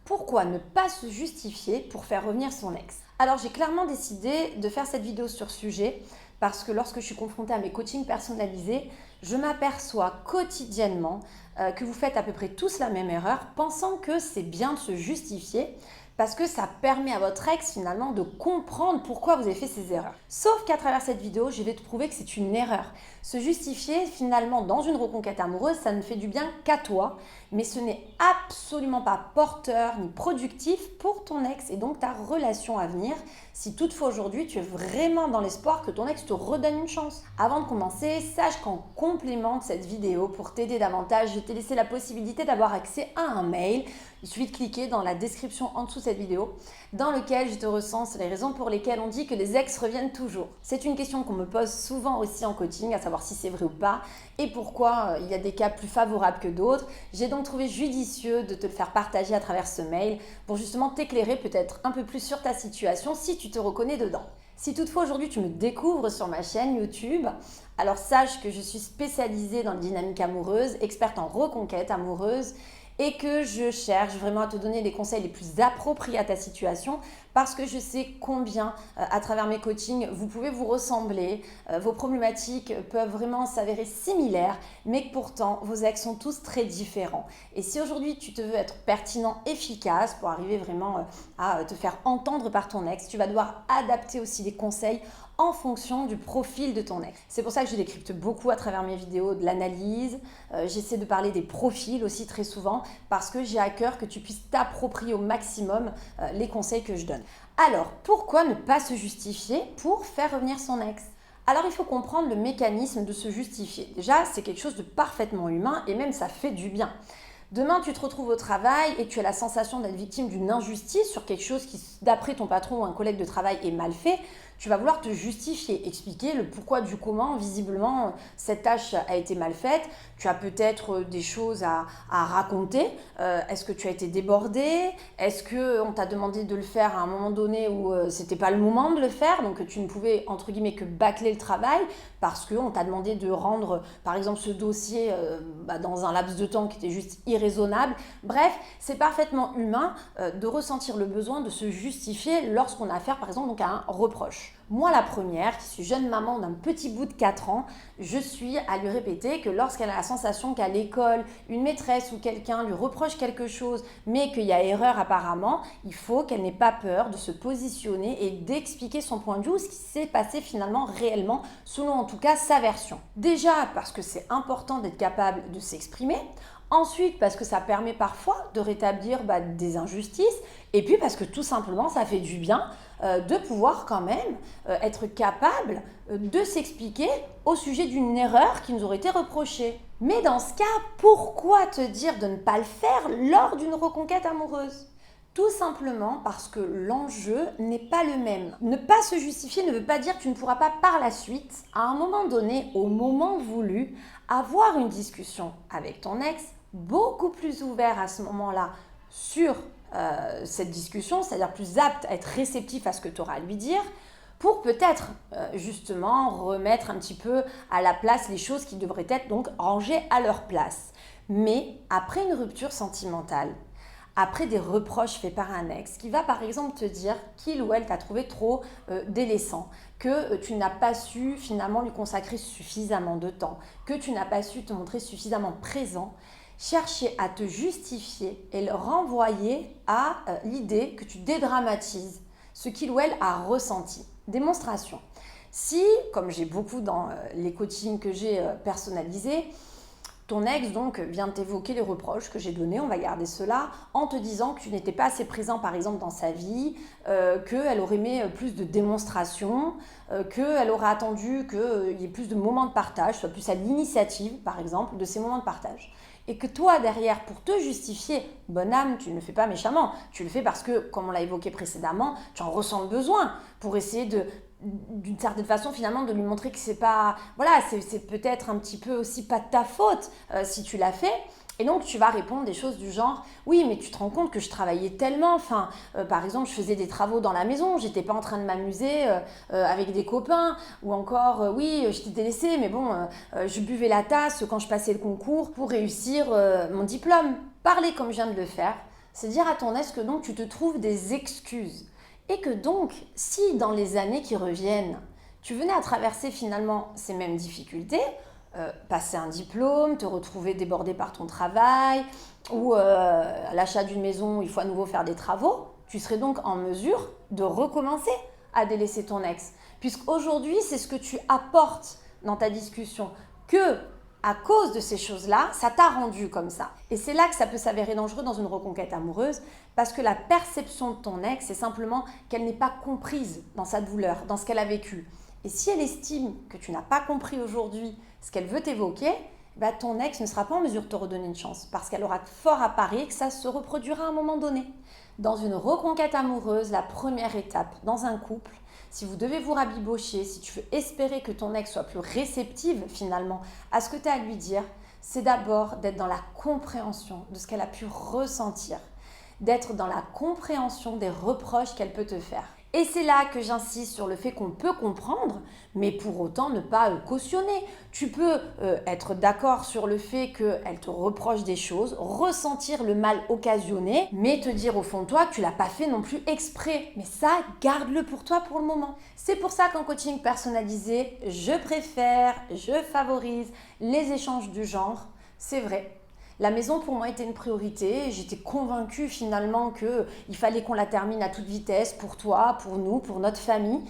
Pourquoi ne pas se justifier pour faire revenir son ex? Alors j'ai clairement décidé de faire cette vidéo sur ce sujet parce que lorsque je suis confrontée à mes coachings personnalisés, je m'aperçois quotidiennement que vous faites à peu près tous la même erreur, pensant que c'est bien de se justifier parce que ça permet à votre ex finalement de comprendre pourquoi vous avez fait ces erreurs. Sauf qu'à travers cette vidéo, je vais te prouver que c'est une erreur. Se justifier finalement dans une reconquête amoureuse, ça ne fait du bien qu'à toi, mais ce n'est absolument pas porteur ni productif pour ton ex et donc ta relation à venir, si toutefois aujourd'hui tu es vraiment dans l'espoir que ton ex te redonne une chance. Avant de commencer, sache qu'en complément de cette vidéo, pour t'aider davantage, je t'ai laissé la possibilité d'avoir accès à un mail. Il suffit de cliquer dans la description en dessous de cette vidéo, dans lequel je te recense les raisons pour lesquelles on dit que les ex reviennent toujours. C'est une question qu'on me pose souvent aussi en coaching, à savoir si c'est vrai ou pas, et pourquoi il y a des cas plus favorables que d'autres. J'ai donc trouvé judicieux de te le faire partager à travers ce mail, pour justement t'éclairer peut-être un peu plus sur ta situation si tu te reconnais dedans. Si toutefois aujourd'hui tu me découvres sur ma chaîne YouTube, alors sache que je suis spécialisée dans les dynamiques amoureuses, experte en reconquête amoureuse, et que je cherche vraiment à te donner les conseils les plus appropriés à ta situation parce que je sais combien, à travers mes coachings, vous pouvez vous ressembler, vos problématiques peuvent vraiment s'avérer similaires, mais que pourtant, vos ex sont tous très différents. Et si aujourd'hui, tu te veux être pertinent, efficace pour arriver vraiment à te faire entendre par ton ex, tu vas devoir adapter aussi les conseils en fonction du profil de ton ex. C'est pour ça que je décrypte beaucoup à travers mes vidéos de l'analyse. J'essaie de parler des profils aussi très souvent parce que j'ai à cœur que tu puisses t'approprier au maximum les conseils que je donne. Alors, pourquoi ne pas se justifier pour faire revenir son ex ? Alors, il faut comprendre le mécanisme de se justifier. Déjà, c'est quelque chose de parfaitement humain et même ça fait du bien. Demain, tu te retrouves au travail et tu as la sensation d'être victime d'une injustice sur quelque chose qui, d'après ton patron ou un collègue de travail, est mal fait. Tu vas vouloir te justifier, expliquer le pourquoi du comment, visiblement, cette tâche a été mal faite. Tu as peut-être des choses à raconter. Est-ce que tu as été débordé? Est-ce qu'on t'a demandé de le faire à un moment donné où c'était pas le moment de le faire, donc tu ne pouvais, entre guillemets, que bâcler le travail parce qu'on t'a demandé de rendre, par exemple, ce dossier dans un laps de temps qui était juste irraisonnable. Bref, c'est parfaitement humain de ressentir le besoin de se justifier lorsqu'on a affaire, par exemple, donc à un reproche. Moi, la première, qui suis jeune maman d'un petit bout de 4 ans, je suis à lui répéter que lorsqu'elle a la sensation qu'à l'école, une maîtresse ou quelqu'un lui reproche quelque chose, mais qu'il y a erreur apparemment, il faut qu'elle n'ait pas peur de se positionner et d'expliquer son point de vue, ce qui s'est passé finalement réellement, selon en tout cas sa version. Déjà parce que c'est important d'être capable de s'exprimer. Ensuite, parce que ça permet parfois de rétablir des injustices. Et puis parce que tout simplement, ça fait du bien de pouvoir quand même être capable de s'expliquer au sujet d'une erreur qui nous aurait été reprochée. Mais dans ce cas, pourquoi te dire de ne pas le faire lors d'une reconquête amoureuse ? Tout simplement parce que l'enjeu n'est pas le même. Ne pas se justifier ne veut pas dire que tu ne pourras pas par la suite, à un moment donné, au moment voulu, avoir une discussion avec ton ex beaucoup plus ouvert à ce moment-là sur cette discussion, c'est-à-dire plus apte à être réceptif à ce que tu auras à lui dire, pour peut-être justement remettre un petit peu à la place les choses qui devraient être donc rangées à leur place. Mais après une rupture sentimentale, après des reproches faits par un ex qui va par exemple te dire qu'il ou elle t'a trouvé trop délaissant, que tu n'as pas su finalement lui consacrer suffisamment de temps, que tu n'as pas su te montrer suffisamment présent, chercher à te justifier et le renvoyer à l'idée que tu dédramatises ce qu'il ou elle a ressenti. Démonstration. Si, comme j'ai beaucoup dans les coachings que j'ai personnalisés, ton ex donc vient t'évoquer les reproches que j'ai donnés, on va garder cela, en te disant que tu n'étais pas assez présent par exemple dans sa vie, qu'elle aurait aimé plus de démonstration, qu'elle aurait attendu qu'il y ait plus de moments de partage, soit plus à l'initiative par exemple de ces moments de partage. Et que toi derrière, pour te justifier, bonne âme, tu ne le fais pas méchamment, tu le fais parce que, comme on l'a évoqué précédemment, tu en ressens le besoin pour essayer d'une certaine façon finalement de lui montrer que c'est pas, voilà, c'est peut-être un petit peu aussi pas de ta faute si tu l'as fait. Et donc tu vas répondre des choses du genre oui mais tu te rends compte que je travaillais tellement, enfin par exemple je faisais des travaux dans la maison, j'étais pas en train de m'amuser avec des copains, ou encore oui je t'ai délaissé mais bon je buvais la tasse quand je passais le concours pour réussir mon diplôme. Parler comme je viens de le faire C'est dire à ton ex que donc tu te trouves des excuses. Et que donc, si dans les années qui reviennent, tu venais à traverser finalement ces mêmes difficultés, passer un diplôme, te retrouver débordé par ton travail, ou à l'achat d'une maison, il faut à nouveau faire des travaux, tu serais donc en mesure de recommencer à délaisser ton ex. Puisqu'aujourd'hui, c'est ce que tu apportes dans ta discussion, que à cause de ces choses-là, ça t'a rendu comme ça. Et c'est là que ça peut s'avérer dangereux dans une reconquête amoureuse, parce que la perception de ton ex, c'est simplement qu'elle n'est pas comprise dans sa douleur, dans ce qu'elle a vécu. Et si elle estime que tu n'as pas compris aujourd'hui ce qu'elle veut t'évoquer, bah ton ex ne sera pas en mesure de te redonner une chance, parce qu'elle aura fort à parier que ça se reproduira à un moment donné. Dans une reconquête amoureuse, la première étape dans un couple, si vous devez vous rabibocher, si tu veux espérer que ton ex soit plus réceptive finalement à ce que tu as à lui dire, c'est d'abord d'être dans la compréhension de ce qu'elle a pu ressentir, d'être dans la compréhension des reproches qu'elle peut te faire. Et c'est là que j'insiste sur le fait qu'on peut comprendre, mais pour autant ne pas cautionner. Tu peux être d'accord sur le fait qu'elle te reproche des choses, ressentir le mal occasionné, mais te dire au fond de toi que tu l'as pas fait non plus exprès. Mais ça, garde-le pour toi pour le moment. C'est pour ça qu'en coaching personnalisé, je favorise les échanges du genre. C'est vrai. La maison pour moi était une priorité, j'étais convaincue finalement qu'il fallait qu'on la termine à toute vitesse pour toi, pour nous, pour notre famille.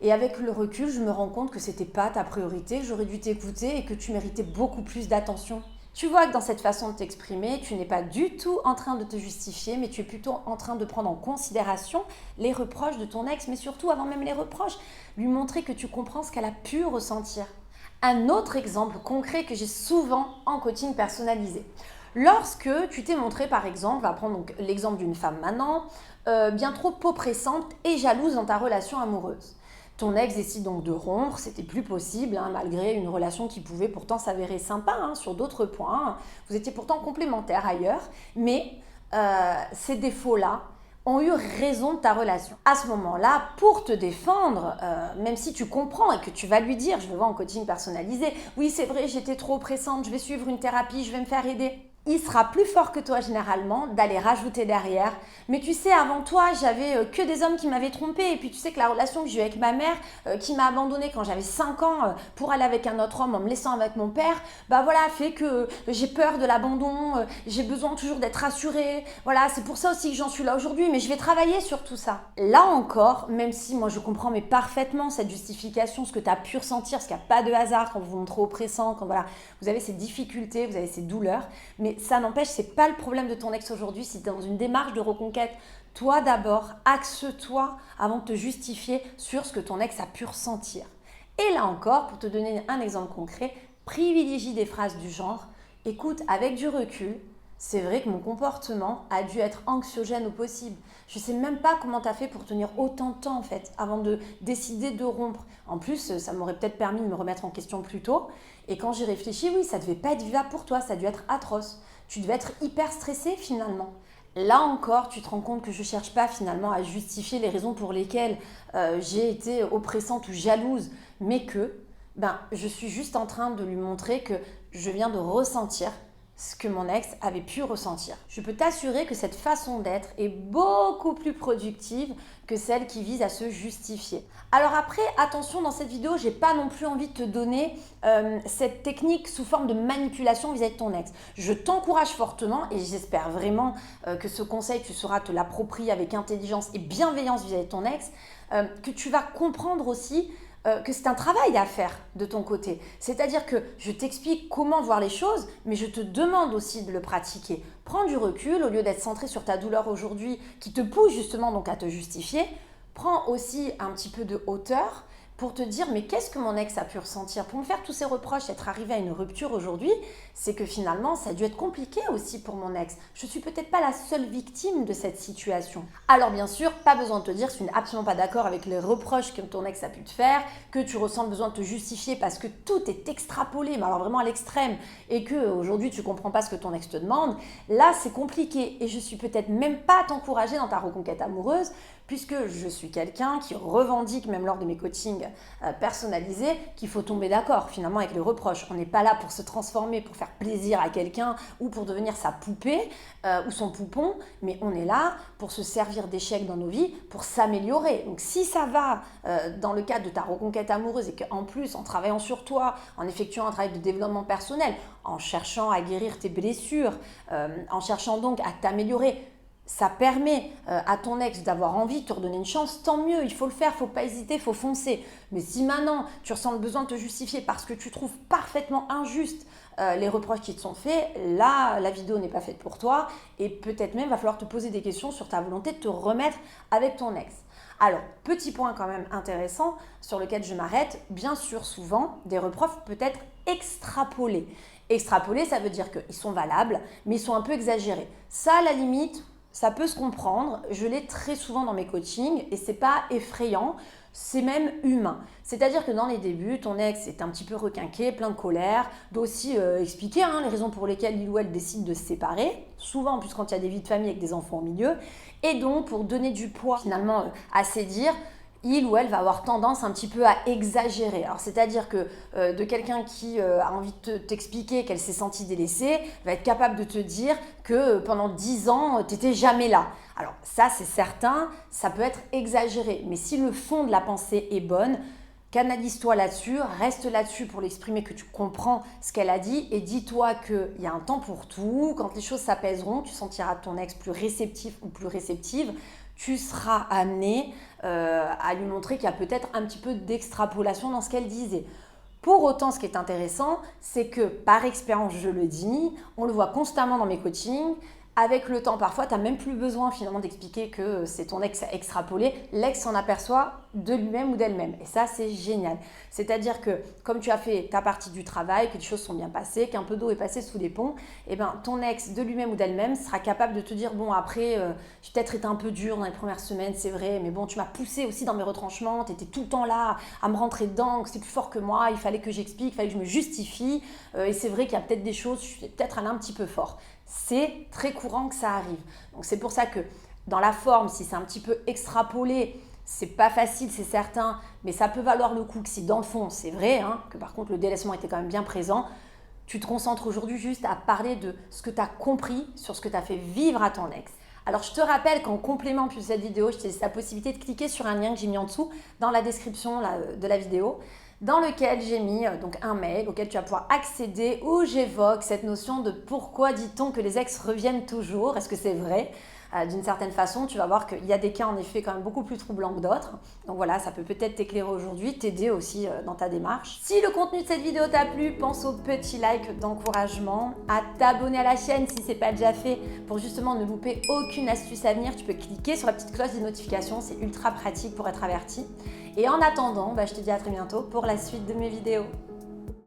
Et avec le recul, je me rends compte que c'était pas ta priorité, que j'aurais dû t'écouter et que tu méritais beaucoup plus d'attention. Tu vois que dans cette façon de t'exprimer, tu n'es pas du tout en train de te justifier, mais tu es plutôt en train de prendre en considération les reproches de ton ex, mais surtout avant même les reproches, lui montrer que tu comprends ce qu'elle a pu ressentir. Un autre exemple concret que j'ai souvent en coaching personnalisé. Lorsque tu t'es montré par exemple, on va prendre donc l'exemple d'une femme maintenant, bien trop oppressante et jalouse dans ta relation amoureuse. Ton ex décide donc de rompre, c'était plus possible, malgré une relation qui pouvait pourtant s'avérer sympa sur d'autres points. Vous étiez pourtant complémentaires ailleurs, mais ces défauts-là ont eu raison de ta relation. À ce moment-là, pour te défendre, même si tu comprends et que tu vas lui dire, je le vois en coaching personnalisé, oui c'est vrai, j'étais trop oppressante, je vais suivre une thérapie, je vais me faire aider. Il sera plus fort que toi généralement d'aller rajouter derrière. Mais tu sais, avant toi, j'avais que des hommes qui m'avaient trompée. Et puis tu sais que la relation que j'ai eue avec ma mère, qui m'a abandonnée quand j'avais 5 ans pour aller avec un autre homme en me laissant avec mon père, bah voilà, fait que j'ai peur de l'abandon, j'ai besoin toujours d'être rassurée. Voilà, c'est pour ça aussi que j'en suis là aujourd'hui, mais je vais travailler sur tout ça. Là encore, même si moi je comprends mais parfaitement cette justification, ce que tu as pu ressentir, parce qu'il n'y a pas de hasard quand vous vous montrez oppressant, quand voilà, vous avez ces difficultés, vous avez ces douleurs, mais ça n'empêche, c'est pas le problème de ton ex aujourd'hui. Si tu es dans une démarche de reconquête, toi d'abord, axe-toi avant de te justifier sur ce que ton ex a pu ressentir. Et là encore, pour te donner un exemple concret, privilégie des phrases du genre « Écoute, avec du recul, c'est vrai que mon comportement a dû être anxiogène au possible. Je ne sais même pas comment tu as fait pour tenir autant de temps en fait, avant de décider de rompre. En plus, ça m'aurait peut-être permis de me remettre en question plus tôt. Et quand j'y réfléchis, oui, ça ne devait pas être vivable pour toi, ça a dû être atroce. Tu devais être hyper stressé finalement. » Là encore, tu te rends compte que je ne cherche pas finalement à justifier les raisons pour lesquelles j'ai été oppressante ou jalouse, mais que je suis juste en train de lui montrer que je viens de ressentir ce que mon ex avait pu ressentir. Je peux t'assurer que cette façon d'être est beaucoup plus productive que celle qui vise à se justifier. Alors après, attention, dans cette vidéo, j'ai pas non plus envie de te donner cette technique sous forme de manipulation vis-à-vis de ton ex. Je t'encourage fortement et j'espère vraiment que ce conseil, tu sauras te l'approprier avec intelligence et bienveillance vis-à-vis de ton ex, que tu vas comprendre aussi que c'est un travail à faire de ton côté. C'est-à-dire que je t'explique comment voir les choses, mais je te demande aussi de le pratiquer. Prends du recul, au lieu d'être centré sur ta douleur aujourd'hui, qui te pousse justement donc à te justifier, prends aussi un petit peu de hauteur pour te dire mais qu'est-ce que mon ex a pu ressentir? Pour me faire tous ces reproches, être arrivé à une rupture aujourd'hui, c'est que finalement ça a dû être compliqué aussi pour mon ex. Je suis peut-être pas la seule victime de cette situation. Alors bien sûr, pas besoin de te dire que tu n'es absolument pas d'accord avec les reproches que ton ex a pu te faire, que tu ressens besoin de te justifier parce que tout est extrapolé, mais alors vraiment à l'extrême, et que aujourd'hui tu comprends pas ce que ton ex te demande. Là c'est compliqué et je suis peut-être même pas à t'encourager dans ta reconquête amoureuse, puisque je suis quelqu'un qui revendique, même lors de mes coachings personnalisés, qu'il faut tomber d'accord finalement avec les reproches. On n'est pas là pour se transformer, pour faire plaisir à quelqu'un ou pour devenir sa poupée ou son poupon, mais on est là pour se servir d'échecs dans nos vies, pour s'améliorer. Donc si ça va dans le cadre de ta reconquête amoureuse et qu'en plus, en travaillant sur toi, en effectuant un travail de développement personnel, en cherchant à guérir tes blessures, en cherchant donc à t'améliorer, ça permet à ton ex d'avoir envie de te redonner une chance, tant mieux, il faut le faire, il ne faut pas hésiter, il faut foncer. Mais si maintenant tu ressens le besoin de te justifier parce que tu trouves parfaitement injuste les reproches qui te sont faits, là la vidéo n'est pas faite pour toi et peut-être même va falloir te poser des questions sur ta volonté de te remettre avec ton ex. Alors, petit point quand même intéressant sur lequel je m'arrête, bien sûr souvent des reproches peuvent être extrapolés. Extrapolés, ça veut dire qu'ils sont valables, mais ils sont un peu exagérés. Ça, à la limite, ça peut se comprendre. Je l'ai très souvent dans mes coachings et c'est pas effrayant, c'est même humain. C'est-à-dire que dans les débuts, ton ex est un petit peu requinqué, plein de colère, doit aussi expliquer les raisons pour lesquelles il ou elle décide de se séparer, souvent en plus quand il y a des vies de famille avec des enfants au milieu, et donc pour donner du poids finalement à ses dires, il ou elle va avoir tendance un petit peu à exagérer. Alors, c'est-à-dire que de quelqu'un qui a envie de t'expliquer qu'elle s'est sentie délaissée, va être capable de te dire que pendant 10 ans, tu n'étais jamais là. Alors ça, c'est certain, ça peut être exagéré. Mais si le fond de la pensée est bonne, canalise-toi là-dessus, reste là-dessus pour l'exprimer que tu comprends ce qu'elle a dit et dis-toi qu'il y a un temps pour tout. Quand les choses s'apaiseront, tu sentiras ton ex plus réceptif ou plus réceptive. Tu seras amené à lui montrer qu'il y a peut-être un petit peu d'extrapolation dans ce qu'elle disait. Pour autant, ce qui est intéressant, c'est que par expérience, je le dis, on le voit constamment dans mes coachings. Avec le temps, parfois, tu n'as même plus besoin finalement d'expliquer que c'est ton ex extrapolé. L'ex s'en aperçoit de lui-même ou d'elle-même. Et ça, c'est génial. C'est-à-dire que comme tu as fait ta partie du travail, que les choses sont bien passées, qu'un peu d'eau est passée sous les ponts, eh ben, ton ex de lui-même ou d'elle-même sera capable de te dire « Bon, après, j'ai peut-être été un peu dur dans les premières semaines, c'est vrai, mais bon, tu m'as poussé aussi dans mes retranchements, tu étais tout le temps là à me rentrer dedans, que c'est plus fort que moi, il fallait que j'explique, il fallait que je me justifie. Et c'est vrai qu'il y a peut-être des choses, je suis peut-être allée un petit peu fort. » C'est très courant que ça arrive. Donc c'est pour ça que dans la forme, si c'est un petit peu extrapolé, c'est pas facile, c'est certain, mais ça peut valoir le coup que si dans le fond, c'est vrai, que par contre le délaissement était quand même bien présent, tu te concentres aujourd'hui juste à parler de ce que tu as compris sur ce que tu as fait vivre à ton ex. Alors je te rappelle qu'en complément de cette vidéo, je te laisse la possibilité de cliquer sur un lien que j'ai mis en dessous dans la description de la vidéo, dans lequel j'ai mis donc un mail auquel tu vas pouvoir accéder où j'évoque cette notion de pourquoi dit-on que les ex reviennent toujours. Est-ce que c'est vrai ? D'une certaine façon, tu vas voir qu'il y a des cas en effet quand même beaucoup plus troublants que d'autres. Donc voilà, ça peut peut-être t'éclairer aujourd'hui, t'aider aussi dans ta démarche. Si le contenu de cette vidéo t'a plu, pense au petit like d'encouragement, à t'abonner à la chaîne si ce n'est pas déjà fait pour justement ne louper aucune astuce à venir. Tu peux cliquer sur la petite cloche des notifications, c'est ultra pratique pour être averti. Et en attendant, je te dis à très bientôt pour la suite de mes vidéos.